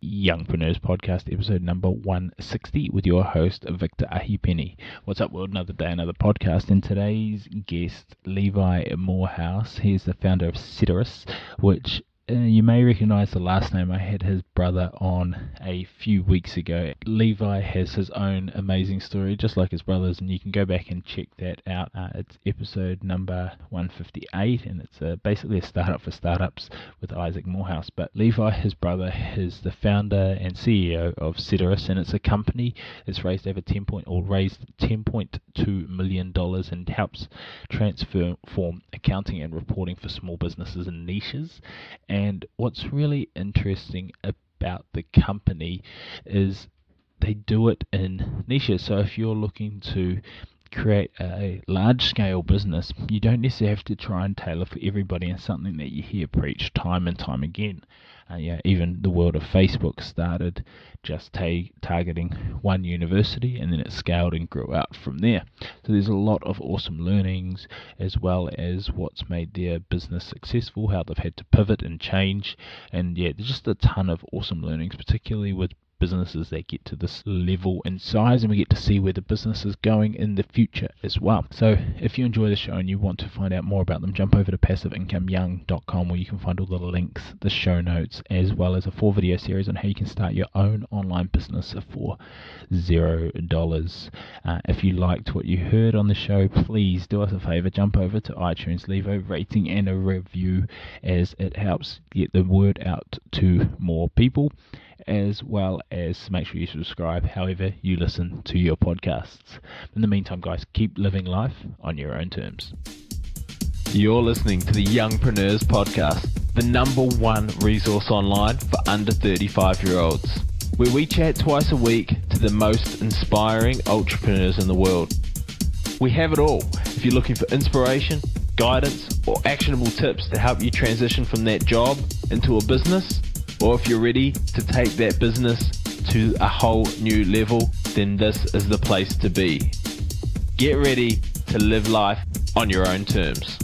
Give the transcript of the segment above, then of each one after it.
Youngpreneurs Podcast, episode number 160, with your host, Victor Ahipeni. What's up, world? Another day, another podcast. And today's guest, Levi Morehouse. He's the founder of Ceterus, which you may recognize the last name. I had his brother on a few weeks ago. Levi has his own amazing story, just like his brother's, and you can go back and check that out. It's episode number 158, and it's basically a startup for startups with Isaac Morehouse. But Levi, his brother, is the founder and CEO of Ceterus, and it's a company that's raised $10.2 million and helps transform accounting and reporting for small businesses and niches. And what's really interesting about the company is they do it in niches. So if you're looking to create a large-scale business, you don't necessarily have to try and tailor for everybody, and something that you hear preached time and time again. Even the world of Facebook started just targeting one university, and then it scaled and grew out from there. So there's a lot of awesome learnings, as well as what's made their business successful, how they've had to pivot and change, and there's just a ton of awesome learnings, particularly with businesses that get to this level and size, and we get to see where the business is going in the future as well. So if you enjoy the show and you want to find out more about them, jump over to passiveincomeyoung.com, where you can find all the links, the show notes, as well as a 4-video series on how you can start your own online business for $0. If you liked what you heard on the show, please do us a favor, jump over to iTunes, leave a rating and a review, as it helps get the word out to more people, as well as make sure you subscribe however you listen to your podcasts. In the meantime, guys, keep living life on your own terms. You're listening to the Youngpreneurs Podcast, the number one resource online for under 35-year-olds, where we chat twice a week to the most inspiring entrepreneurs in the world. We have it all. If you're looking for inspiration, guidance, or actionable tips to help you transition from that job into a business, or if you're ready to take that business to a whole new level, then this is the place to be. Get ready to live life on your own terms.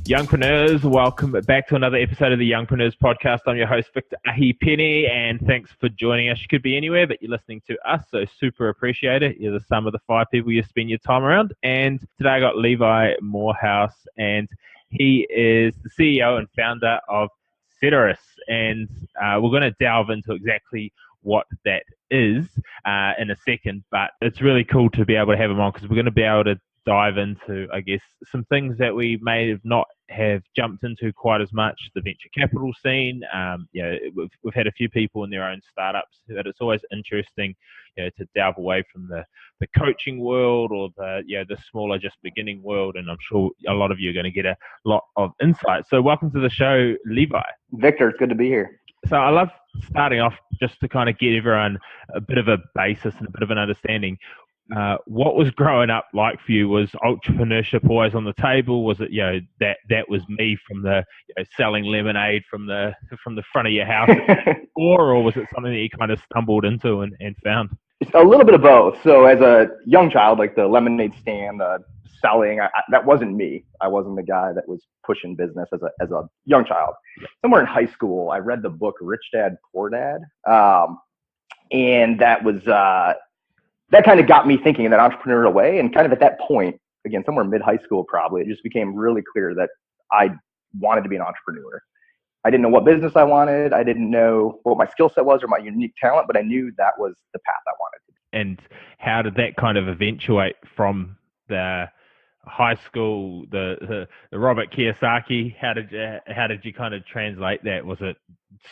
Youngpreneurs, welcome back to another episode of the Youngpreneurs Podcast. I'm your host, Victor Ahipeni, and thanks for joining us. You could be anywhere, but you're listening to us, so super appreciate it. You're the sum of the 5 people you spend your time around. And today I got Levi Morehouse, and he is the CEO and founder of Ceterus, and we're going to delve into exactly what that is in a second, but it's really cool to be able to have him on, because we're going to be able to dive into, I guess, some things that we may have not have jumped into quite as much, the venture capital scene. We've had a few people in their own startups, but it's always interesting, to delve away from the coaching world, or the smaller, just beginning world. And I'm sure a lot of you are going to get a lot of insight. So welcome to the show, Levi. Victor, it's good to be here. So I love starting off just to kind of get everyone a bit of a basis and a bit of an understanding. What was growing up like for you? Was entrepreneurship always on the table? Was it, that was me from the selling lemonade from the front of your house, or was it something that you kind of stumbled into and found? It's a little bit of both. So as a young child, like the lemonade stand, selling, that wasn't me. I wasn't the guy that was pushing business as a young child. Somewhere in high school, I read the book Rich Dad, Poor Dad, and that was that kind of got me thinking in that entrepreneurial way. And kind of at that point, again, somewhere mid-high school probably, it just became really clear that I wanted to be an entrepreneur. I didn't know what business I wanted. I didn't know what my skill set was or my unique talent, but I knew that was the path I wanted to. And how did that kind of eventuate from the high school, the Robert Kiyosaki? How did you kind of translate that? Was it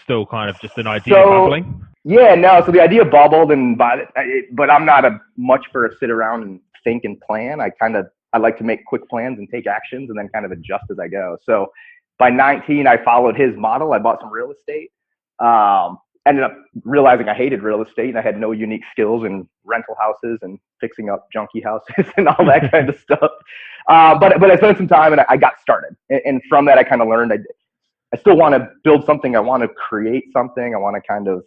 still kind of just an idea bubbling? Yeah, no. So the idea bubbled, but I'm not much for a sit around and think and plan. I like to make quick plans and take actions and then kind of adjust as I go. So by 19, I followed his model. I bought some real estate. Ended up realizing I hated real estate and I had no unique skills in rental houses and fixing up junky houses and all that kind of stuff. But I spent some time and I got started. And from that, I kind of learned I still want to build something. I want to create something. I want to kind of,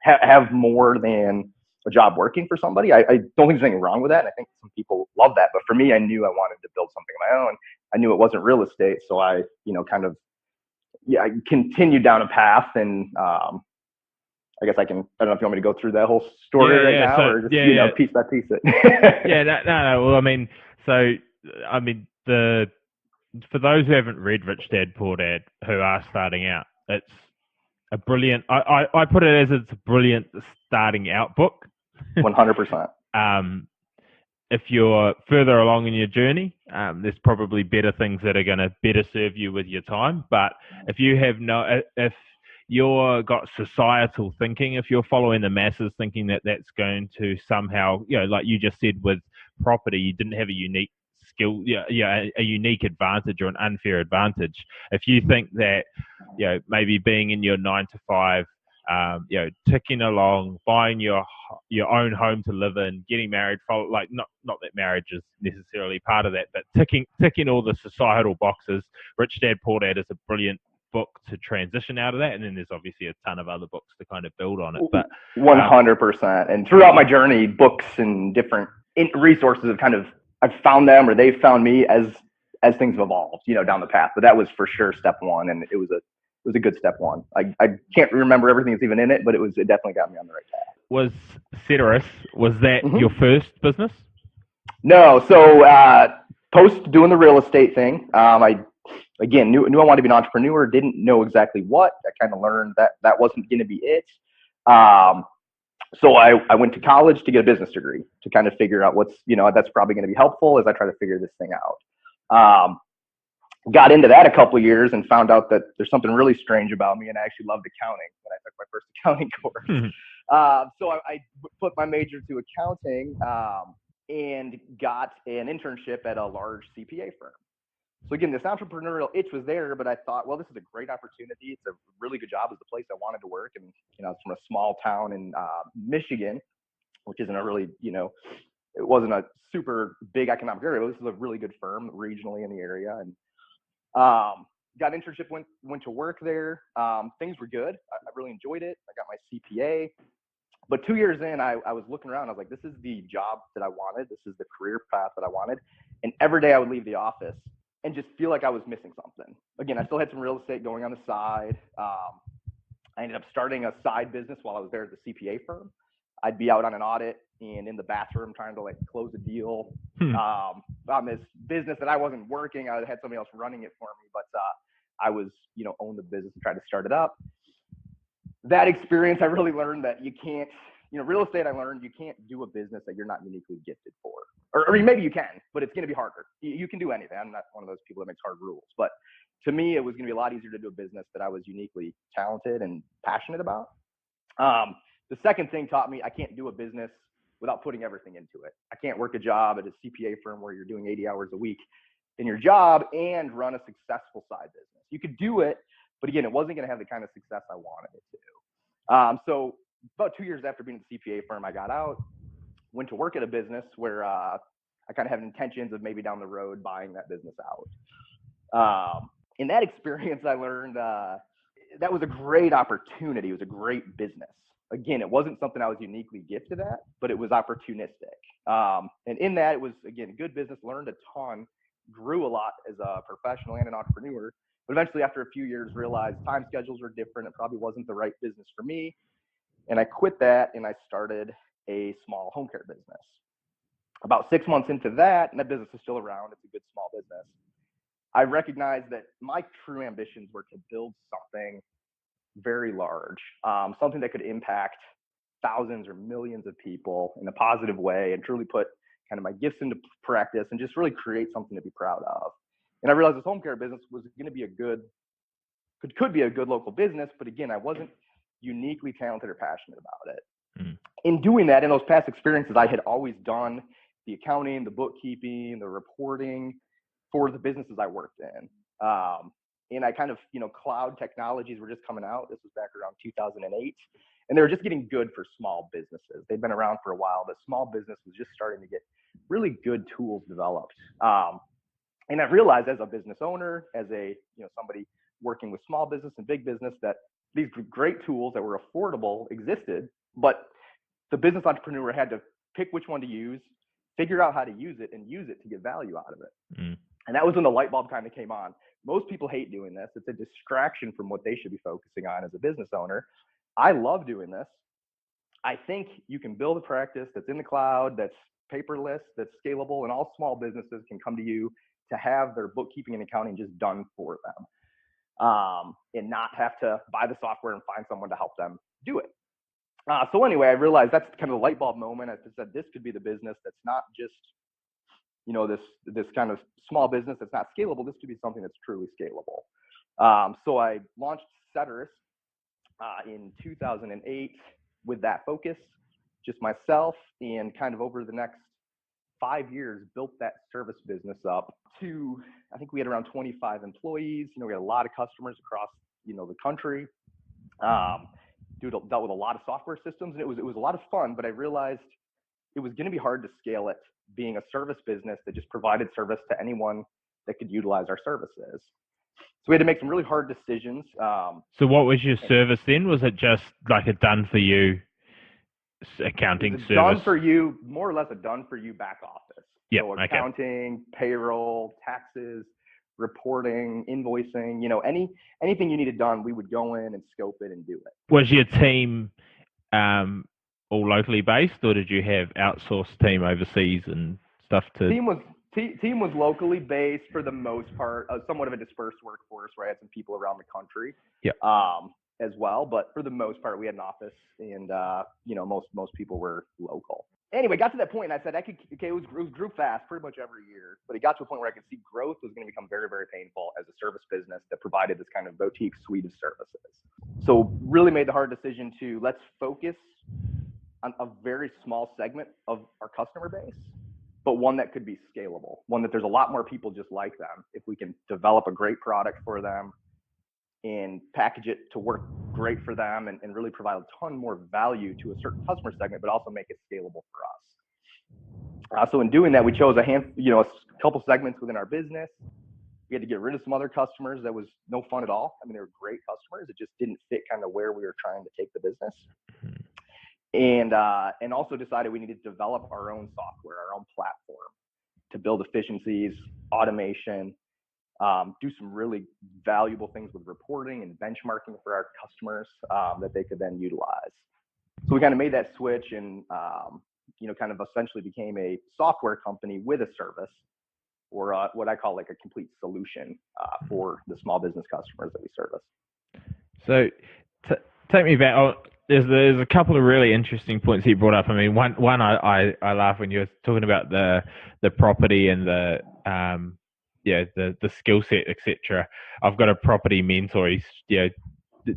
have more than a job working for somebody. I don't think there's anything wrong with that. And I think some people love that. But for me, I knew I wanted to build something of my own. I knew it wasn't real estate. So I, kind of I continued down a path, and I guess I don't know if you want me to go through that whole story now, so, or just piece by piece it. No. Well, for those who haven't read Rich Dad Poor Dad, who are starting out, it's a brilliant. I put it as it's a brilliant starting out book. 100%. If you're further along in your journey, there's probably better things that are going to better serve you with your time. But if you're got societal thinking, if you're following the masses thinking that that's going to somehow, like you just said with property, you didn't have a unique skill, a unique advantage or an unfair advantage. If you think that, maybe being in your 9 to 5, ticking along, buying your own home to live in, getting married, not that marriage is necessarily part of that, but ticking all the societal boxes. Rich Dad Poor Dad is a brilliant book to transition out of that, and then there's obviously a ton of other books to kind of build on it. But 100%. And throughout my journey, books and different resources I've found them, or they've found me as things have evolved, down the path. But that was for sure step one, and it was a good step one. I can't remember everything that's even in it, but it definitely got me on the right path. Was Ceterus, was that your first business? No. So post doing the real estate thing, I again knew I wanted to be an entrepreneur. Didn't know exactly what. I kind of learned that wasn't going to be it. So I went to college to get a business degree to kind of figure out what's, that's probably going to be helpful as I try to figure this thing out. Got into that a couple of years and found out that there's something really strange about me, and I actually loved accounting when I took my first accounting course. So I put my major to accounting and got an internship at a large CPA firm. So again, this entrepreneurial itch was there, but I thought, well, this is a great opportunity. It's a really good job. It's the place I wanted to work. And, it's from a small town in Michigan, which isn't a really, it wasn't a super big economic area, but this is a really good firm regionally in the area. And got an internship, went to work there. Things were good. I really enjoyed it. I got my CPA. But 2 years in, I was looking around. I was like, this is the job that I wanted. This is the career path that I wanted. And every day I would leave the office and just feel like I was missing something. Again, I still had some real estate going on the side. I ended up starting a side business while I was there at the CPA firm. I'd be out on an audit and in the bathroom trying to close a deal on this business that I wasn't working. I had somebody else running it for me, but I was, owned the business and tried to start it up. That experience, I really learned that you can't, real estate, I learned you can't do a business that you're not uniquely gifted for. Or maybe you can, but it's going to be harder. You can do anything. I'm not one of those people that makes hard rules. But to me, it was going to be a lot easier to do a business that I was uniquely talented and passionate about. The second thing taught me I can't do a business without putting everything into it. I can't work a job at a CPA firm where you're doing 80 hours a week in your job and run a successful side business. You could do it, but again, it wasn't going to have the kind of success I wanted it to. So about 2 years after being at the CPA firm, I got out, went to work at a business where I kind of had intentions of maybe down the road buying that business out. In that experience, I learned that was a great opportunity. It was a great business. Again, it wasn't something I was uniquely gifted at, but it was opportunistic. And in that, it was, again, a good business, learned a ton, grew a lot as a professional and an entrepreneur. But eventually, after a few years, realized time schedules were different. It probably wasn't the right business for me. And I quit that and I started a small home care business. About 6 months into that, and that business is still around, it's a good small business, I recognized that my true ambitions were to build something very large, something that could impact thousands or millions of people in a positive way and truly put kind of my gifts into practice and just really create something to be proud of. And I realized this home care business was going to be could be a good local business, but again, I wasn't uniquely talented or passionate about it. In doing that, in those past experiences, I had always done the accounting, the bookkeeping, the reporting for the businesses I worked in. And I kind of, cloud technologies were just coming out. This was back around 2008. And they were just getting good for small businesses. They'd been around for a while, but small business was just starting to get really good tools developed. And I realized as a business owner, as a, somebody working with small business and big business, that these great tools that were affordable existed, but the business entrepreneur had to pick which one to use, figure out how to use it, and use it to get value out of it. And that was when the light bulb kind of came on. Most people hate doing this. It's a distraction from what they should be focusing on as a business owner. I love doing this. I think you can build a practice that's in the cloud, that's paperless, that's scalable, and all small businesses can come to you to have their bookkeeping and accounting just done for them, and not have to buy the software and find someone to help them do it. So anyway, I realized that's kind of the light bulb moment. I said, this could be the business that's not just, this kind of small business that's not scalable. This could be something that's truly scalable. So I launched Ceterus in 2008 with that focus, just myself, and kind of over the next 5 years built that service business up to, I think we had around 25 employees. We had a lot of customers across, the country. Dealt with a lot of software systems, and it was a lot of fun, but I realized it was going to be hard to scale it being a service business that just provided service to anyone that could utilize our services. So we had to make some really hard decisions. So what was your service then? Was it just like a done for you accounting service? Done for you, more or less a done for you back office. Yeah. So accounting, payroll, taxes, reporting, invoicing, anything you needed done, we would go in and scope it and do it. Was your team all locally based, or did you have outsourced team overseas and stuff to? Team was locally based for the most part, somewhat of a dispersed workforce where I had some people around the country. Yeah. As well, but for the most part, we had an office, and most people were local. Anyway, got to that point, and I said, it grew fast pretty much every year, but it got to a point where I could see growth was going to become very, very painful as a service business that provided this kind of boutique suite of services. So really made the hard decision to let's focus on a very small segment of our customer base, but one that could be scalable, one that there's a lot more people just like them. If we can develop a great product for them and package it to work great for them and really provide a ton more value to a certain customer segment, but also make it scalable for us. So in doing that, we chose a couple segments within our business. We had to get rid of some other customers that was no fun at all. I mean, they were great customers. It just didn't fit kind of where we were trying to take the business. And also decided we needed to develop our own software, our own platform to build efficiencies, automation, do some really valuable things with reporting and benchmarking for our customers that they could then utilize. So we kind of made that switch and, kind of essentially became a software company with a service, or what I call like a complete solution for the small business customers that we service. So take me back. There's a couple of really interesting points you brought up. I mean, one I laugh when you were talking about the property and the skill set, etc. I've got a property mentor. He's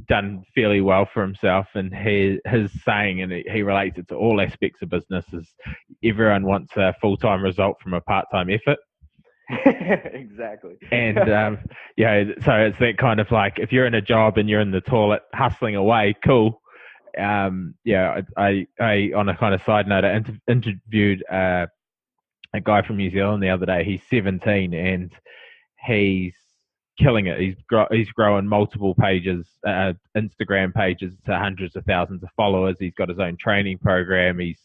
done fairly well for himself, and his saying, and he relates it to all aspects of business, is everyone wants a full-time result from a part-time effort. Exactly. And so it's that kind of like, if you're in a job and you're in the toilet hustling away, cool. I on a kind of side note, I interviewed a guy from New Zealand the other day. He's 17 and he's killing it. He's growing multiple pages, Instagram pages to hundreds of thousands of followers. He's got his own training program. He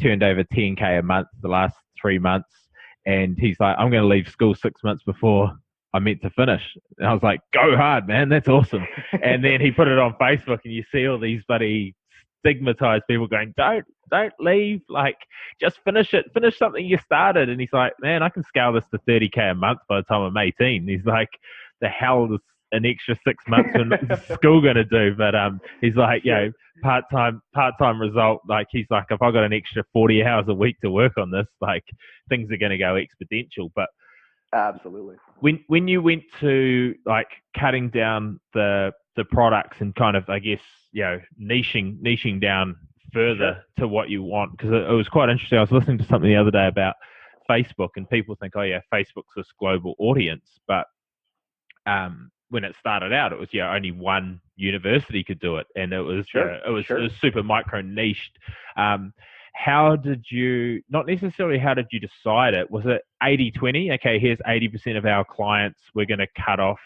turned over 10K a month the last 3 months, and he's like, I'm going to leave school 6 months before I meant to finish. And I was like, go hard, man. That's awesome. And then he put it on Facebook, and you see all these buddy stigmatized people going, don't leave, like, just finish it, finish something you started. And he's like, man, I can scale this to 30K a month by the time I'm 18. He's like, the hell is an extra 6 months when school going to do? But he's like, part-time result, like, he's like, if I got an extra 40 hours a week to work on this, like, things are going to go exponential. But absolutely, when you went to like cutting down the products and kind of, I guess, niching down further to what you want, because it was quite interesting. I was listening to something the other day about Facebook, and people think, oh yeah, Facebook's this global audience, but when it started out, it was only one university could do it, and it was super micro niched. How did you, not necessarily how did you decide it? Was it 80-20? Okay, here's 80% of our clients. We're going to cut off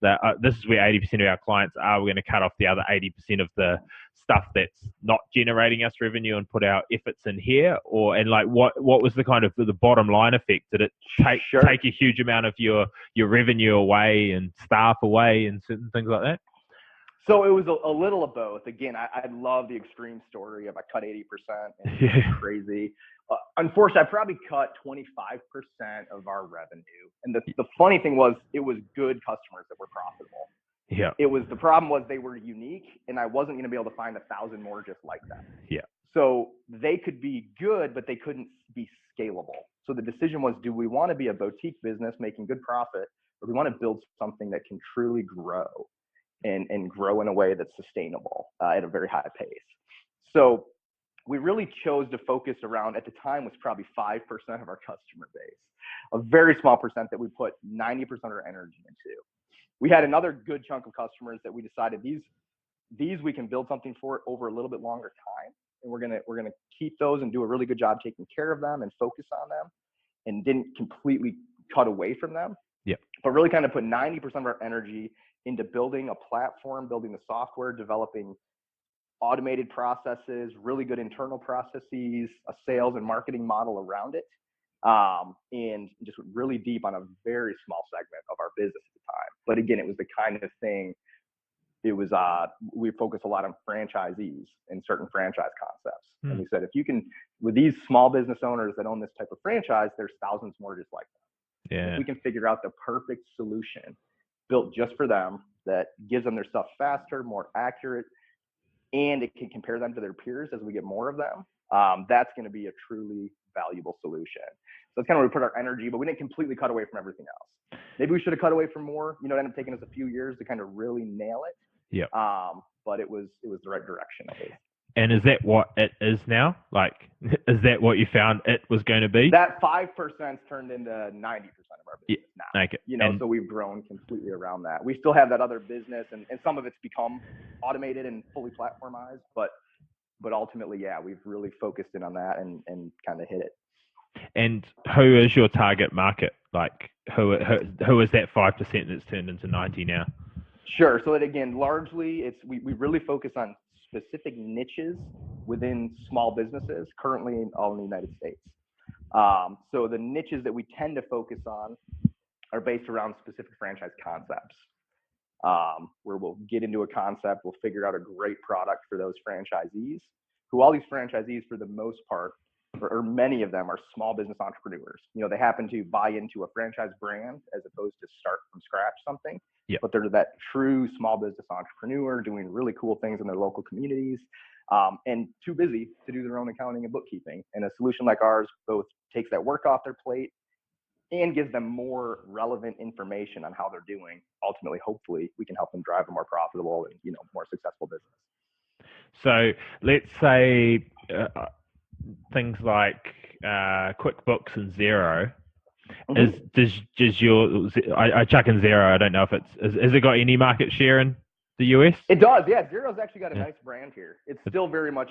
that this is where 80% of our clients are. We're going to cut off the other 80% of the stuff that's not generating us revenue and put our efforts in here? And like what was the kind of the bottom line effect? Did it take a huge amount of your revenue away and staff away and certain things like that? So it was a little of both. Again, I love the extreme story of I cut 80% and it's crazy. Unfortunately, I probably cut 25% of our revenue. And the funny thing was, it was good customers that were profitable. Yeah. The problem was they were unique, and I wasn't going to be able to find 1,000 more just like them. Yeah. So they could be good, but they couldn't be scalable. So the decision was, do we want to be a boutique business making good profit, or do we want to build something that can truly grow and grow in a way that's sustainable at a very high pace? So we really chose to focus around, at the time, was probably 5% of our customer base, a very small percent that we put 90% of our energy into. We had another good chunk of customers that we decided these we can build something for over a little bit longer time, and we're gonna keep those and do a really good job taking care of them and focus on them, and didn't completely cut away from them. Yeah. But really kind of put 90% of our energy into building a platform, building the software, developing automated processes, really good internal processes, a sales and marketing model around it, and just really deep on a very small segment of our business at the time. But again, it was the kind of thing, we focused a lot on franchisees and certain franchise concepts. And we said, if you can, with these small business owners that own this type of franchise, there's thousands more just like them. Yeah. If we can figure out the perfect solution built just for them that gives them their stuff faster, more accurate, and it can compare them to their peers as we get more of them, that's going to be a truly valuable solution. So that's kind of where we put our energy, but we didn't completely cut away from everything else. Maybe we should have cut away from more. It ended up taking us a few years to kind of really nail it. Yeah. But it was the right direction, I think. And is that what it is now? Like, is that what you found it was going to be? That 5% turned into 90% of our business now. Okay. So we've grown completely around that. We still have that other business, and some of it's become automated and fully platformized, but ultimately, yeah, we've really focused in on that and kind of hit it. And who is your target market? Like, who is that 5% that's turned into 90 now? Sure. So that, again, largely we really focus on specific niches within small businesses, currently all in the United States. So the niches that we tend to focus on are based around specific franchise concepts, where we'll get into a concept, we'll figure out a great product for those franchisees, who all these franchisees, for the most part, or many of them, are small business entrepreneurs. They happen to buy into a franchise brand as opposed to start from scratch something. Yep. But they're that true small business entrepreneur doing really cool things in their local communities, and too busy to do their own accounting and bookkeeping. And a solution like ours both takes that work off their plate and gives them more relevant information on how they're doing. Ultimately, hopefully, we can help them drive a more profitable and more successful business. So let's say things like QuickBooks and Xero. Does your I chuck in Xero? I don't know if has it got any market share in the US? It does, yeah. Xero's actually got a nice brand here. It's still very much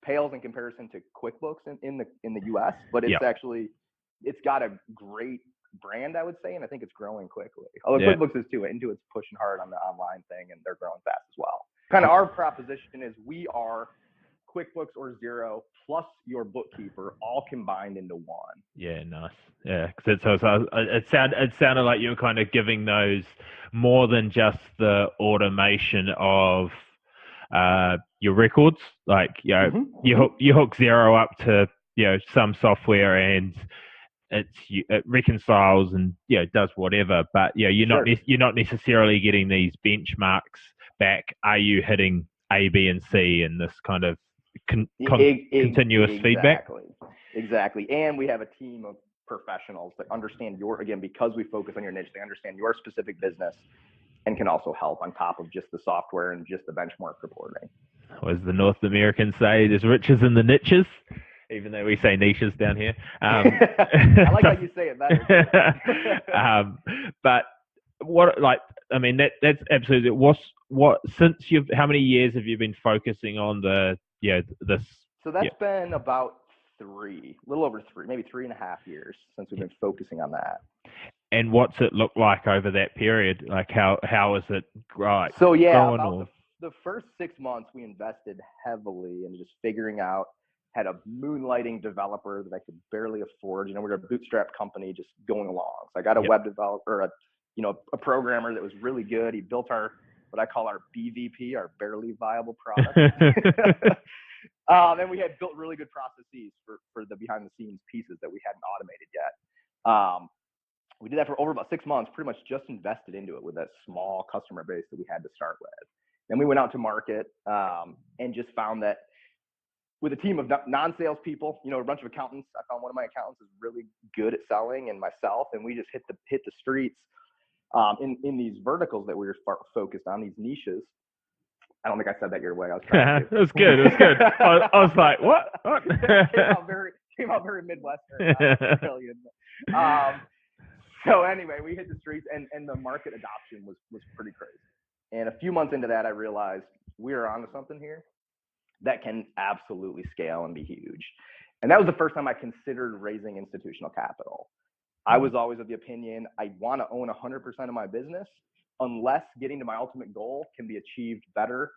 pales in comparison to QuickBooks in the US, but it's got a great brand, I would say, and I think it's growing quickly. Although QuickBooks is too. Intuit's pushing hard on the online thing, and they're growing fast as well. Kind of our proposition is we are QuickBooks or Xero plus your bookkeeper all combined into one. Yeah, nice. Yeah, because it sounded like you were kind of giving those more than just the automation of your records. Like you hook Xero up to some software and it reconciles and does whatever. But you're not necessarily getting these benchmarks back. Are you hitting A, B, and C in this kind of continuous feedback? Exactly. And we have a team of professionals that understand because we focus on your niche, they understand your specific business and can also help on top of just the software and just the benchmark reporting. As the North Americans say, there's riches in the niches, even though we say niches down here. I like how you say it better. But that's absolutely since how many years have you been focusing on this? So that's been about a little over 3, maybe 3.5 years since we've been focusing on that. and what's it look like over that period? Like how is it So yeah, growing? about the first 6 months we invested heavily in just figuring out, had a moonlighting developer that I could barely afford. We were a bootstrap company just going along. So I got a web developer, a programmer that was really good. He built what I call our BVP, our barely viable product. And we had built really good processes for the behind the scenes pieces that we hadn't automated yet. We did that for over about 6 months, pretty much just invested into it with that small customer base that we had to start with. Then we went out to market and just found that with a team of non-sales people, a bunch of accountants. I found one of my accountants is really good at selling, and myself, and we just hit the streets in these verticals that we were focused on, these niches. I don't think I said that your way. I was trying to. It was good. It was good. I was like, what? came out very Midwestern, Australian. So anyway, we hit the streets, and the market adoption was pretty crazy. And a few months into that, I realized we are onto something here that can absolutely scale and be huge. And that was the first time I considered raising institutional capital. I was always of the opinion I want to own 100% of my business unless getting to my ultimate goal can be achieved better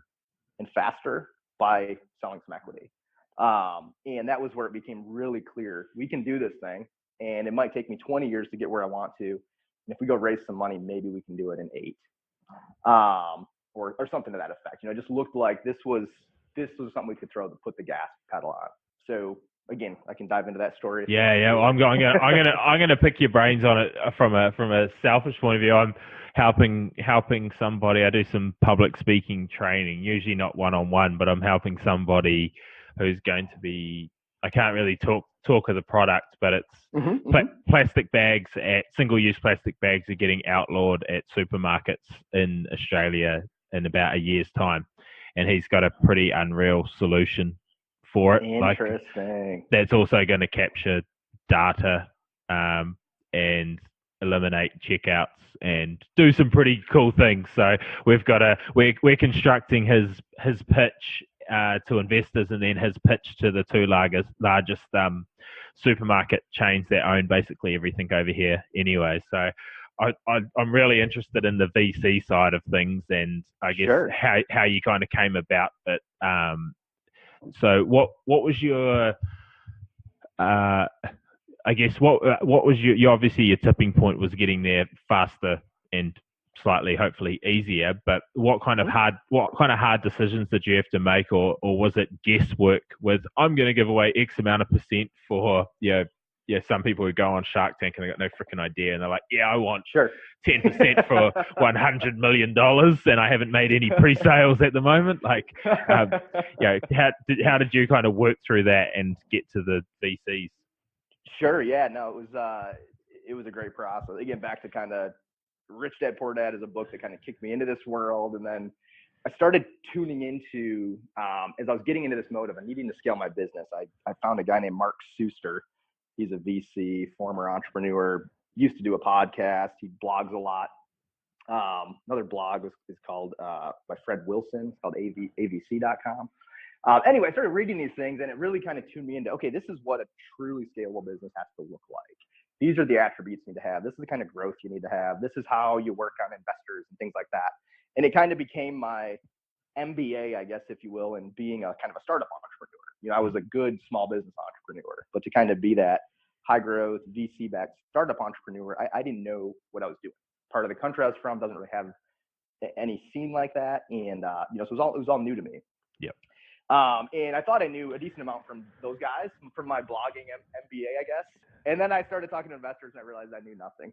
and faster by selling some equity. And that was where it became really clear. We can do this thing, and it might take me 20 years to get where I want to. And if we go raise some money, maybe we can do it in 8, or something to that effect. It just looked like this was something we could put the gas pedal on. So again, I can dive into that story. Yeah. Well, I'm gonna pick your brains on it from a selfish point of view. I'm helping somebody. I do some public speaking training, usually not one-on-one, but I'm helping somebody who's going to be. I can't really talk of the product, but it's plastic bags. Single-use plastic bags are getting outlawed at supermarkets in Australia in about a year's time. And he's got a pretty unreal solution for it. Interesting. That's also going to capture data and eliminate checkouts and do some pretty cool things. So we're constructing his pitch to investors, and then his pitch to the two largest supermarket chains that own basically everything over here anyway. So I'm really interested in the VC side of things, and I guess how you kind of came about it. So what was your I guess what was your obviously your tipping point was getting there faster and slightly hopefully easier, but what kind of hard decisions did you have to make, or was it guesswork with I'm going to give away X amount of percent for some people who go on Shark Tank and they got no freaking idea, and they're like, I want 10% for $100 million, and I haven't made any pre-sales at the moment. Like, how did you kind of work through that and get to the VCs? Sure. Yeah. No, it was a great process. Again, back to kind of Rich Dad Poor Dad is a book that kind of kicked me into this world, and then I started tuning into as I was getting into this mode of needing to scale my business. I found a guy named Mark Suster. He's a VC, former entrepreneur, used to do a podcast. He blogs a lot. Another blog is called by Fred Wilson. It's called avc.com. Anyway, I started reading these things, and it really kind of tuned me into, okay, this is what a truly scalable business has to look like. These are the attributes you need to have. This is the kind of growth you need to have. This is how you work on investors and things like that. And it kind of became my MBA, I guess, if you will, in being a kind of a startup entrepreneur. I was a good small business entrepreneur, but to kind of be that high growth VC-backed startup entrepreneur, I didn't know what I was doing. Part of the country I was from doesn't really have any scene like that, and so it was all new to me. Yep. And I thought I knew a decent amount from those guys, from my blogging MBA, I guess. And then I started talking to investors, and I realized I knew nothing.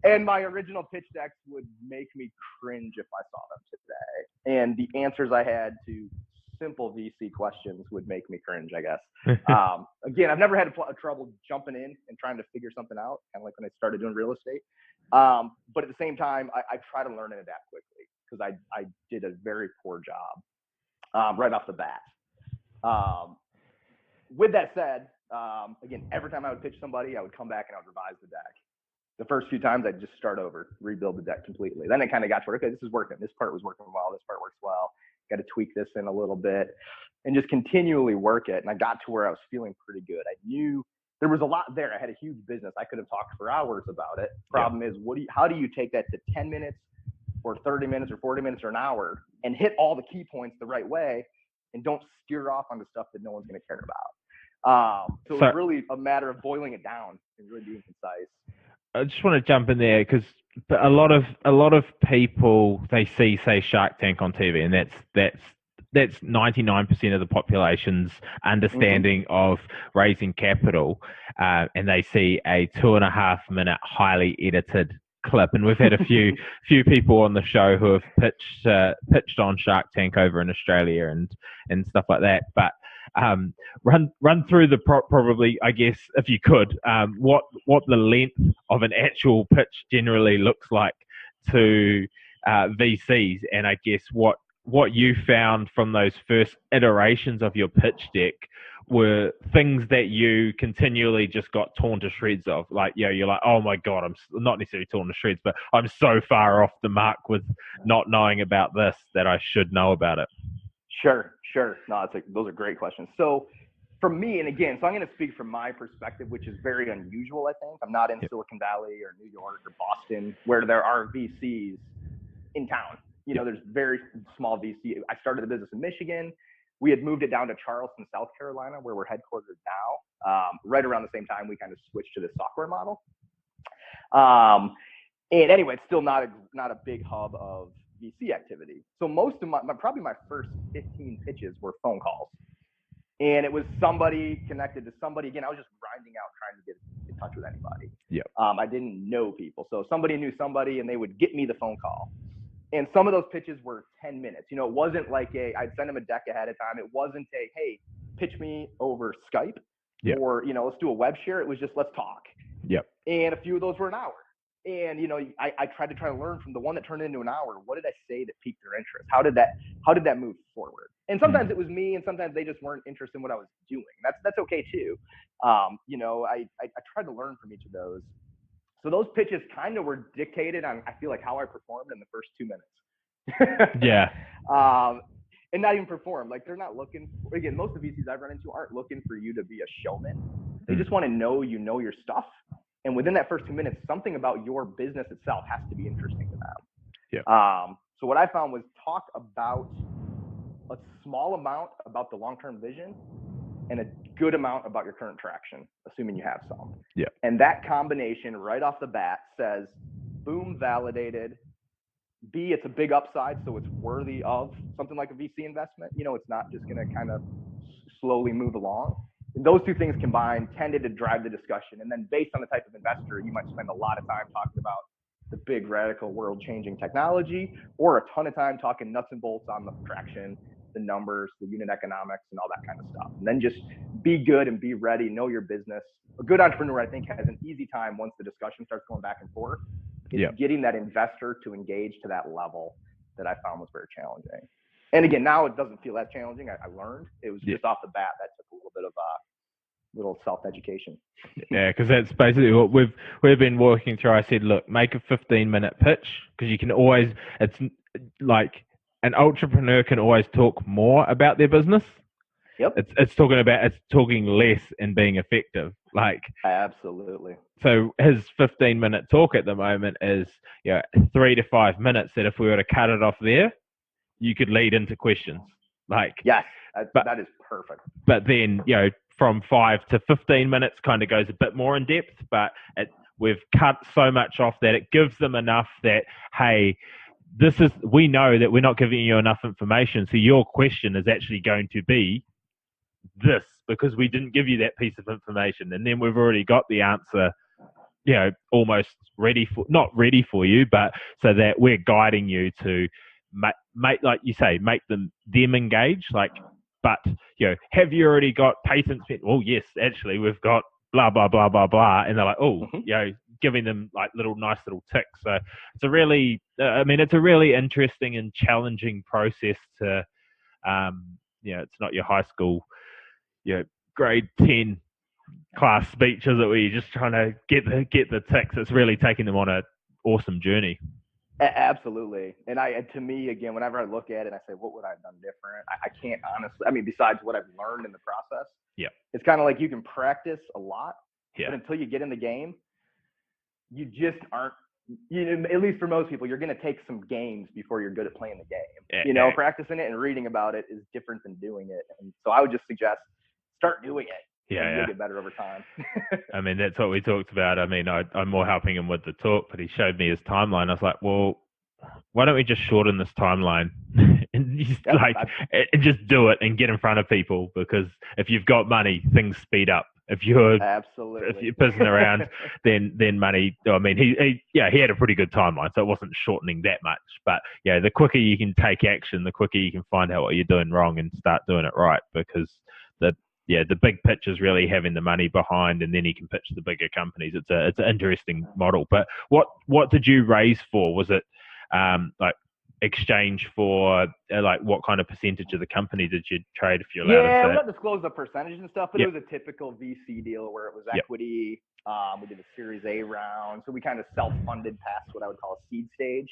And my original pitch decks would make me cringe if I saw them today. And the answers I had to simple VC questions would make me cringe, I guess. Again, I've never had trouble jumping in and trying to figure something out, kind of like when I started doing real estate. But at the same time, I try to learn and adapt quickly, because I did a very poor job right off the bat. With that said, again, every time I would pitch somebody, I would come back and I would revise the deck. The first few times I'd just start over, rebuild the deck completely. Then it kind of got to where, okay, this is working. This part was working well. This part works well. Got to tweak this in a little bit, and just continually work it. And I got to where I was feeling pretty good. I knew there was a lot there. I had a huge business. I could have talked for hours about it. Problem is, how do you take that to 10 minutes or 30 minutes or 40 minutes or an hour and hit all the key points the right way and don't steer off onto stuff that no one's going to care about? So it's really a matter of boiling it down and really being concise. I just want to jump in there because a lot of people, they see, say, Shark Tank on TV, and that's 99% of the population's understanding of raising capital, and they see a 2.5 minute highly edited clip. And we've had a few people on the show who have pitched on Shark Tank over in Australia and stuff like that. But run through probably, I guess, if you could, what the length of an actual pitch generally looks like to VCs, and I guess what you found from those first iterations of your pitch deck were things that you continually just got torn to shreds of. Like, you're like, oh my God, I'm not necessarily torn to shreds, but I'm so far off the mark with not knowing about this that I should know about it. Sure. No, those are great questions. So for me, and again, so I'm going to speak from my perspective, which is very unusual, I think. I'm not in Silicon Valley or New York or Boston where there are VCs in town. There's very small VC. I started the business in Michigan. We had moved it down to Charleston, South Carolina, where we're headquartered now. Right around the same time, we kind of switched to the software model. And anyway, it's still not a big hub of VC activity. So most of probably my first 15 pitches were phone calls. And it was somebody connected to somebody. Again, I was just grinding out trying to get in touch with anybody. Yep. I didn't know people. So somebody knew somebody and they would get me the phone call. And some of those pitches were 10 minutes. It wasn't like I'd send them a deck ahead of time. It wasn't hey, pitch me over Skype or, let's do a web share. It was just, let's talk. Yep. And a few of those were an hour. And, I tried to learn from the one that turned into an hour. What did I say that piqued their interest? How did that move forward? And sometimes it was me, and sometimes they just weren't interested in what I was doing. That's okay too. I tried to learn from each of those. So those pitches kind of were dictated on, I feel like, how I performed in the first 2 minutes. Yeah. And not even perform. Like, they're not looking for, again, most of the VCs I've run into aren't looking for you to be a showman. They just want to know your stuff. And within that first 2 minutes, something about your business itself has to be interesting to them. Yeah. So what I found was talk about a small amount about the long-term vision and a good amount about your current traction, assuming you have some. Yeah. And that combination right off the bat says, boom, validated. B, it's a big upside, so it's worthy of something like a VC investment. It's not just going to kind of slowly move along. And those two things combined tended to drive the discussion. And then based on the type of investor, you might spend a lot of time talking about the big, radical, world-changing technology, or a ton of time talking nuts and bolts on the traction, the numbers, the unit economics, and all that kind of stuff. And then just be good and be ready, know your business. A good entrepreneur, I think, has an easy time once the discussion starts going back and forth. It's getting that investor to engage to that level that I found was very challenging. And again, now it doesn't feel that challenging. I learned. It was just off the bat that took a little bit of little self-education. Yeah, because that's basically what we've been working through. I said, look, make a 15-minute pitch, because you can always, it's like an entrepreneur can always talk more about their business. Yep. It's talking less and being effective. Like, absolutely. So his 15-minute talk at the moment is 3 to 5 minutes, that if we were to cut it off there, you could lead into questions. Like, yes, that is perfect. But then, from 5 to 15 minutes kind of goes a bit more in depth, but we've cut so much off that it gives them enough that, hey, we know that we're not giving you enough information, so your question is actually going to be this, because we didn't give you that piece of information. And then we've already got the answer, almost not ready for you, but so that we're guiding you to make, like you say, make them engage. Like, but have you already got patents? Well, yes, actually, we've got blah blah blah blah blah, and they're like, oh, giving them like nice little ticks. So it's a really, it's a really interesting and challenging process to, it's not your high school, grade 10 class speeches that we're just trying to get the ticks. It's really taking them on an awesome journey. Absolutely. And to me, again, whenever I look at it, I say, what would I have done different? I can't honestly, besides what I've learned in the process. Yeah. It's kind of like you can practice a lot, Yeah. But until you get in the game, you just aren't. At least for most people, you're going to take some games before you're good at playing the game. Practicing it and reading about it is different than doing it. And so I would just suggest start doing it. Yeah, you'll get better over time. I mean, that's what we talked about. I mean, I'm more helping him with the talk, but he showed me his timeline. I was like, well, why don't we just shorten this timeline and just do it and get in front of people? Because if you've got money, things speed up. If you're pissing around, then money. I mean, he had a pretty good timeline, so it wasn't shortening that much. But yeah, the quicker you can take action, the quicker you can find out what you're doing wrong and start doing it right. Because the big pitch is really having the money behind, and then he can pitch the bigger companies. It's an interesting model. But what did you raise for? Was it like exchange for like what kind of percentage of the company did you trade, if you're allowed to say? Yeah, we don't disclose the percentage and stuff, but it was a typical VC deal where it was equity. We did a Series A round, so we kind of self-funded past what I would call a seed stage,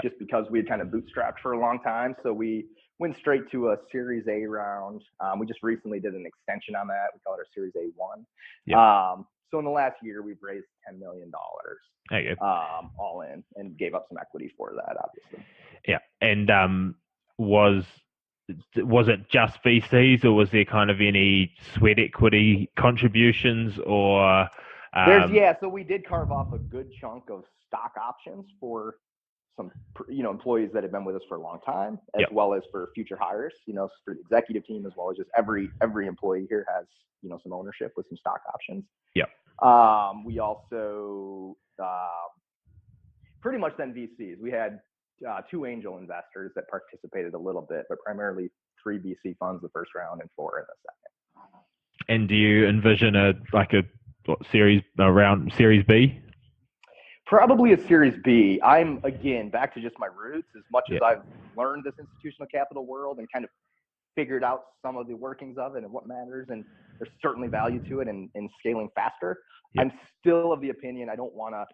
just because we had kind of bootstrapped for a long time. So we went straight to a Series A round. We just recently did an extension on that. We call it our Series A1. So in the last year, we've raised $10 million all in, and gave up some equity for that, obviously. Yeah. And was it just VCs, or was there kind of any sweat equity contributions, or? So we did carve off a good chunk of stock options for some, employees that have been with us for a long time, as well as for future hires, for the executive team, as well as just every employee here has, some ownership with some stock options. We also, pretty much then VCs. We had 2 angel investors that participated a little bit, but primarily 3 VC funds the first round and 4 in the second. And do you envision Series B? Probably a Series B. I'm, again, back to just my roots. As much as I've learned this institutional capital world and kind of figured out some of the workings of it and what matters, and there's certainly value to it in scaling faster, I'm still of the opinion I don't want to.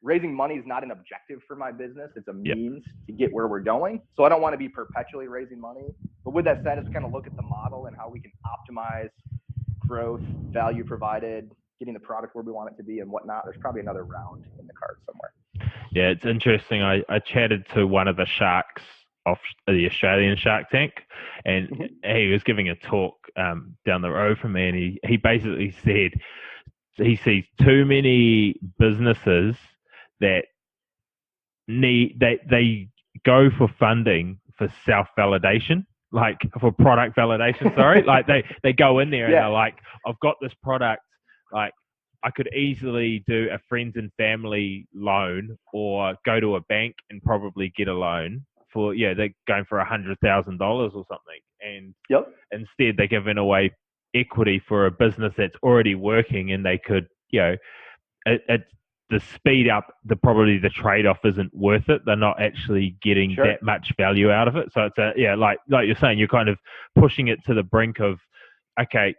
Raising money is not an objective for my business. It's a means to get where we're going. So I don't want to be perpetually raising money. But with that said, as we kind of look at the model and how we can optimize growth, value provided, getting the product where we want it to be and whatnot, there's probably another round in the card somewhere. Yeah, it's interesting. I chatted to one of the sharks off the Australian Shark Tank, and he was giving a talk down the road from me, and he basically said he sees too many businesses that they go for funding for self-validation, like for product validation, like they go in there and they're like, I've got this product, like I could easily do a friends and family loan or go to a bank and probably get a loan for, they're going for $100,000 or something. And instead they're giving away equity for a business that's already working, and they could, the speed up, probably the trade-off isn't worth it. They're not actually getting that much value out of it. So it's like you're saying, you're kind of pushing it to the brink of, okay,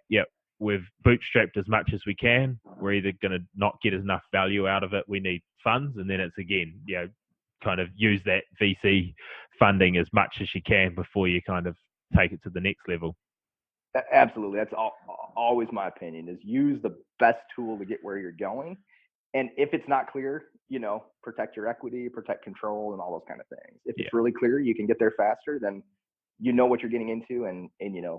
we've bootstrapped as much as we can. We're either going to not get enough value out of it. We need funds. And then it's again, kind of use that VC funding as much as you can before you kind of take it to the next level. Absolutely. That's always my opinion, is use the best tool to get where you're going. And if it's not clear, protect your equity, protect control, and all those kind of things. If it's really clear, you can get there faster, then you know what you're getting into, and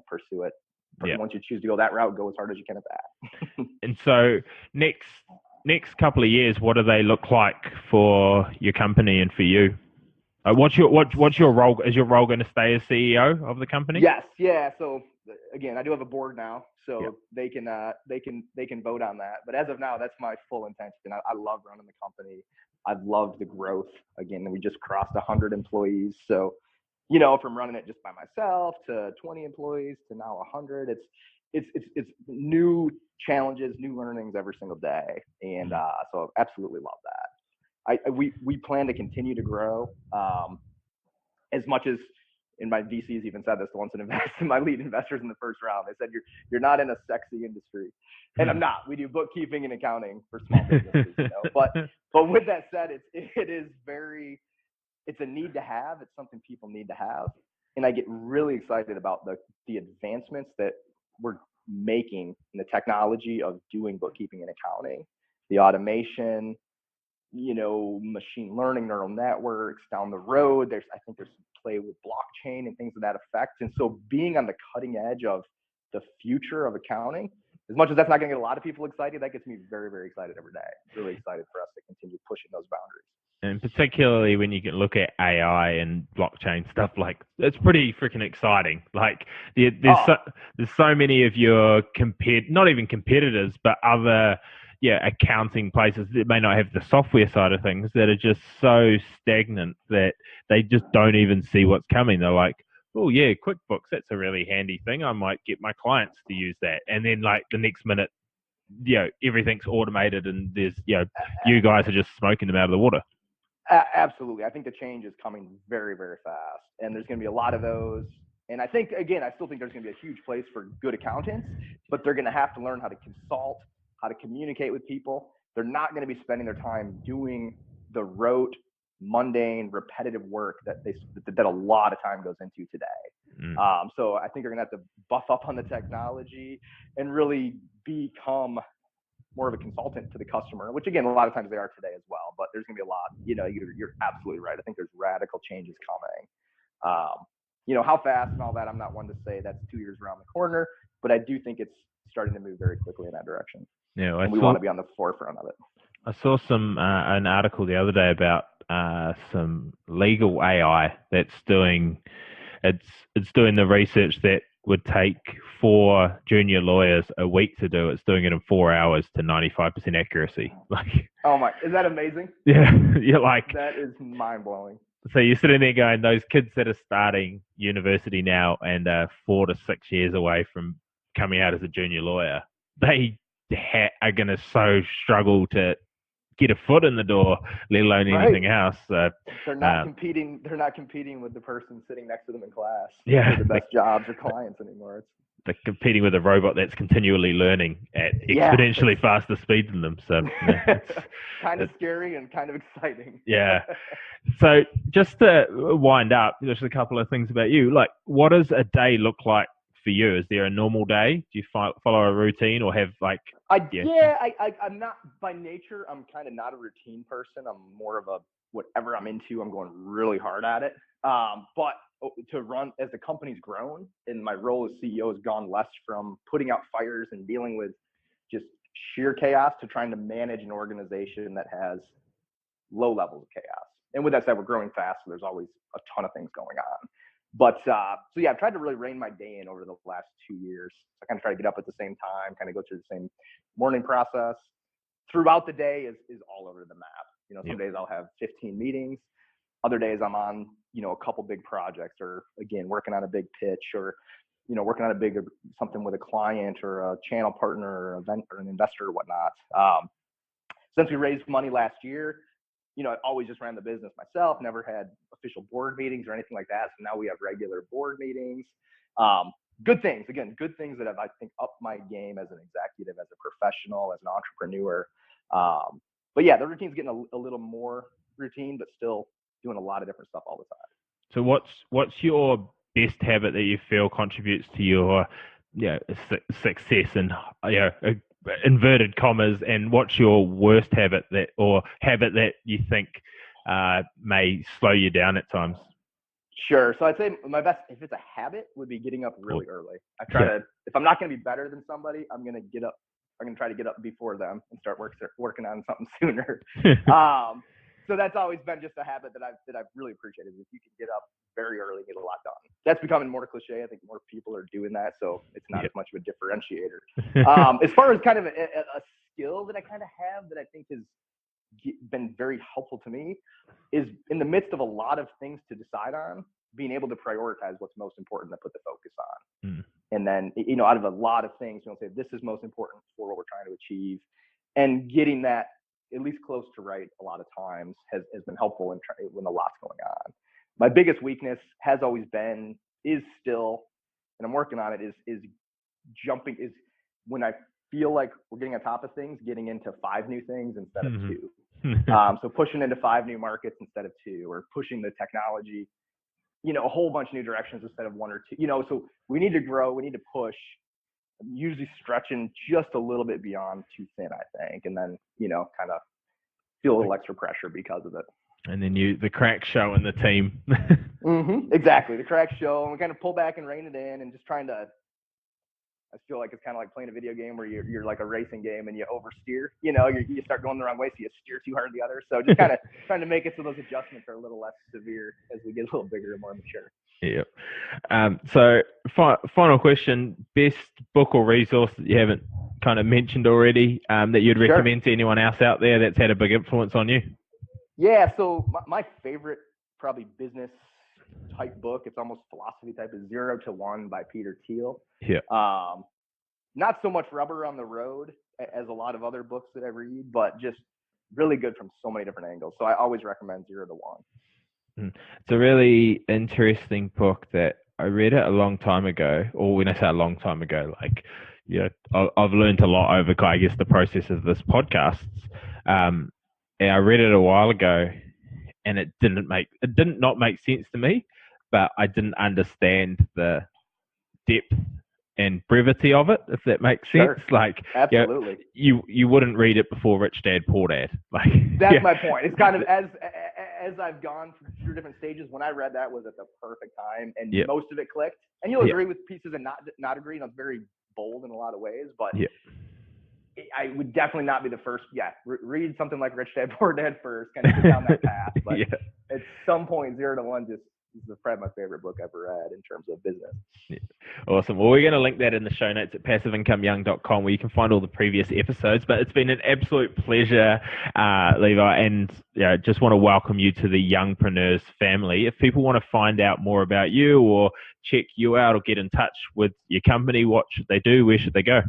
pursue it. Once you choose to go that route, go as hard as you can at that. And so next couple of years, what do they look like for your company and for you? What's your role? Is your role going to stay as CEO of the company? Yes. Yeah. So again, I do have a board now, so they can vote on that. But as of now, that's my full intention. I love running the company. I've loved the growth. Again, we just crossed 100 employees. So, from running it just by myself to 20 employees to now 100, it's new challenges, new learnings every single day. And so I absolutely love that. We plan to continue to grow as much as, and my VCs even said this, the ones that invested, my lead investors in the first round, they said, you're not in a sexy industry. And I'm not. We do bookkeeping and accounting for small businesses, But with that said, it's a need to have. It's something people need to have. And I get really excited about the advancements that we're making in the technology of doing bookkeeping and accounting, the automation, machine learning, neural networks down the road. I think there's some play with blockchain and things of that effect. And so being on the cutting edge of the future of accounting, as much as that's not going to get a lot of people excited, that gets me very, very excited every day. Really excited for us to continue pushing those boundaries. And particularly when you can look at AI and blockchain stuff, like it's pretty freaking exciting. Like there's so many of your not even competitors, but other accounting places that may not have the software side of things that are just so stagnant that they just don't even see what's coming. They're like, oh yeah, QuickBooks, that's a really handy thing. I might get my clients to use that. And then like the next minute, everything's automated and there's, you guys are just smoking them out of the water. Absolutely. I think the change is coming very, very fast. And there's going to be a lot of those. And I think, again, I still think there's going to be a huge place for good accountants, but they're going to have to learn how to consult, how to communicate with people. They're not going to be spending their time doing the rote, mundane, repetitive work that a lot of time goes into today. So I think they're going to have to buff up on the technology and really become more of a consultant to the customer, which again, a lot of times they are today as well, but there's going to be a lot, you're absolutely right. I think there's radical changes coming. How fast and all that, I'm not one to say that's 2 years around the corner, but I do think it's starting to move very quickly in that direction. Yeah, and we want to be on the forefront of it. I saw an article the other day about some legal AI that's doing the research that would take 4 junior lawyers a week to do. It's doing it in 4 hours to 95% accuracy. Like, oh my, is that amazing? Yeah, you're like, that is mind blowing. So you're sitting there going, those kids that are starting university now and 4 to 6 years away from coming out as a junior lawyer, they are going to so struggle to get a foot in the door, let alone anything else. So, they're not competing. They're not competing with the person sitting next to them in class. Yeah, for the best jobs or clients anymore. They're competing with a robot that's continually learning at exponentially faster speed than them. So kind of scary and kind of exciting. Yeah. So just to wind up, there's a couple of things about you. Like, what does a day look like for you? Is there a normal day? Do you follow a routine or have like? I'm not by nature. I'm kind of not a routine person. I'm more of a whatever I'm into. I'm going really hard at it. But to run as the company's grown and my role as CEO has gone less from putting out fires and dealing with just sheer chaos to trying to manage an organization that has low levels of chaos. And with that said, we're growing fast, so there's always a ton of things going on. But I've tried to really rein my day in over the last 2 years. I kind of try to get up at the same time, kind of go through the same morning process. Throughout the day is all over the map. Some days I'll have 15 meetings. Other days I'm on, a couple big projects, or again, working on a big pitch, or, working on something with a client or a channel partner or an investor or whatnot. Since we raised money last year, I always just ran the business myself, never had official board meetings or anything like that. So now we have regular board meetings. Good things that have, I think, upped my game as an executive, as a professional, as an entrepreneur. But yeah, the routine's getting a little more routine, but still doing a lot of different stuff all the time. So what's your best habit that you feel contributes to your success and inverted commas, and what's your worst habit that you think may slow you down at times? Sure. So I'd say my best, if it's a habit, would be getting up really early. I try to, if I'm not going to be better than somebody, I'm going to try to get up before them and start working on something sooner. So that's always been just a habit that I've really appreciated. If you can get up very early, get a lot done. That's becoming more cliche. I think more people are doing that, so it's not as much of a differentiator. As far as kind of a skill that I kind of have that I think has been very helpful to me is in the midst of a lot of things to decide on, being able to prioritize what's most important to put the focus on. And then, out of a lot of things, say this is most important for what we're trying to achieve, and getting that at least close to right a lot of times has been helpful when a lot's going on. My biggest weakness has always been, is still, and I'm working on it, is when I feel like we're getting on top of things, getting into 5 new things instead of 2. So pushing into 5 new markets instead of 2, or pushing the technology, a whole bunch of new directions instead of 1 or 2. So we need to grow, we need to push, I'm usually stretching just a little bit beyond too thin, I think, and then kind of feel a little extra pressure because of it. And then the cracks show in the team. Exactly, the cracks show, and we kind of pull back and rein it in, and just trying to. I feel like it's kind of like playing a video game where you're like a racing game and you oversteer. You start going the wrong way, so you steer too hard the other. So just kind of trying to make it so those adjustments are a little less severe as we get a little bigger and more mature. Yeah. So final question: best book or resource that you haven't kind of mentioned already that you'd recommend to anyone else out there that's had a big influence on you? Yeah. So my favorite probably business type book, it's almost philosophy type, is 0 to 1 by Peter Thiel. Yeah. Not so much rubber on the road as a lot of other books that I read, but just really good from so many different angles. So I always recommend 0 to 1. It's a really interesting book that I read it a long time ago, or when I say a long time ago, like, I've learned a lot over, I guess, the process of this podcast. And I read it a while ago, and it did not make sense to me, but I didn't understand the depth and brevity of it, if that makes sense. Like, absolutely, you wouldn't read it before Rich Dad Poor Dad. Like, that's my point. It's kind of as I've gone through different stages. When I read that was at the perfect time, and most of it clicked. And you'll agree with pieces and not agree. It's very bold in a lot of ways, but I would definitely not be the first. Read something like Rich Dad Poor Dad first, kind of get down that path. But at some point, 0 to 1 just is probably my favorite book I've ever read in terms of business. Yeah. Awesome. Well, we're going to link that in the show notes at passiveincomeyoung.com, where you can find all the previous episodes. But it's been an absolute pleasure, Levi, and just want to welcome you to the Youngpreneurs family. If people want to find out more about you or check you out or get in touch with your company, what should they do? Where should they go?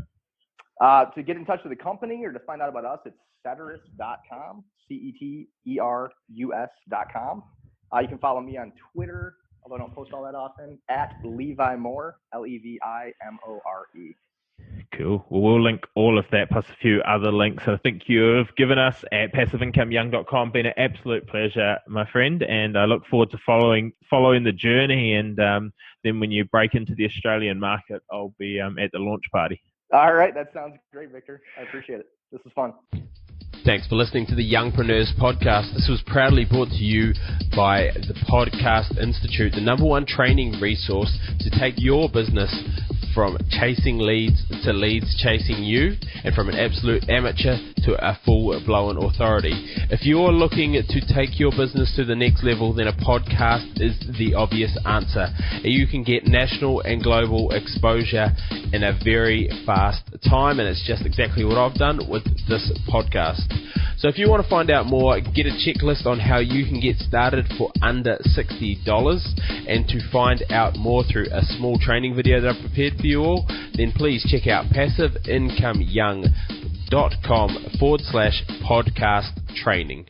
To get in touch with the company or to find out about us, it's ceterus.com, ceterus.com. You can follow me on Twitter, although I don't post all that often, at Levi More, Levimore. Cool. Well, we'll link all of that plus a few other links I think you've given us at passiveincomeyoung.com. Been an absolute pleasure, my friend, and I look forward to following the journey. And then when you break into the Australian market, I'll be at the launch party. All right. That sounds great, Victor. I appreciate it. This was fun. Thanks for listening to the Youngpreneurs podcast. This was proudly brought to you by the Podcast Institute, the #1 training resource to take your business from chasing leads to leads chasing you, and from an absolute amateur to a full-blown authority. If you're looking to take your business to the next level, then a podcast is the obvious answer. You can get national and global exposure in a very fast time, and it's just exactly what I've done with this podcast. So if you want to find out more, get a checklist on how you can get started for under $60, and to find out more through a small training video that I've prepared for you all, then please check out passiveincomeyoung.com/podcast training.